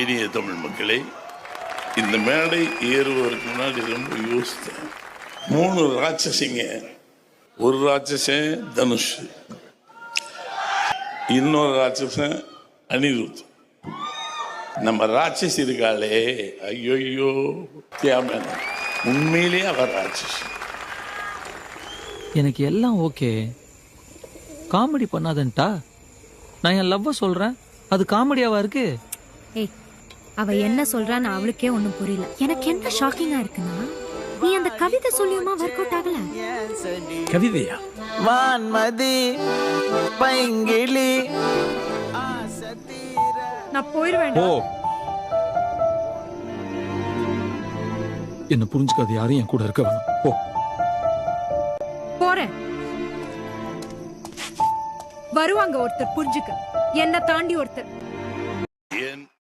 இனிய தமிழ் மக்களே, இந்த மேடை ஏறுவதற்கு முன்னாடி ரொம்ப யோசித்தேன். 3 ராட்சசிங்க. ஒரு ராட்சசன் தனுஷ், இன்னொரு ராட்சசன் அனிருத். நம்ம ராட்சசி இருக்காளே, ஐயோ தியாம, உண்மையிலேயே அவர் ராட்சசி. எனக்கு எல்லாம் ஓகே, காமெடி பண்ணாதன்ட்டா. நான் என் லவ்வ சொல்றேன், அது காமெடியாவா இருக்கு? ஏய், அவ என்ன சொல்றான்னு அவளுக்கே ஒண்ணும் புரியல. எனக்கு என்ன ஷாக்கிங்கா இருக்குன்னா, நீ அந்த கவிதை சொல்லியுமா ஒர்க் அவுட் ஆகல? கவிதையா? வான்மதி பைங்கிளி. நான் போயிடுவேன். ஓ, என்ன புரிஞ்சுக்காது யாரும் என் கூட இருக்க வேணாம். ஓ, போறேன். வருவாங்க ஒருத்தர் புரிஞ்சுக்க, என்ன தாண்டி ஒருத்தர்.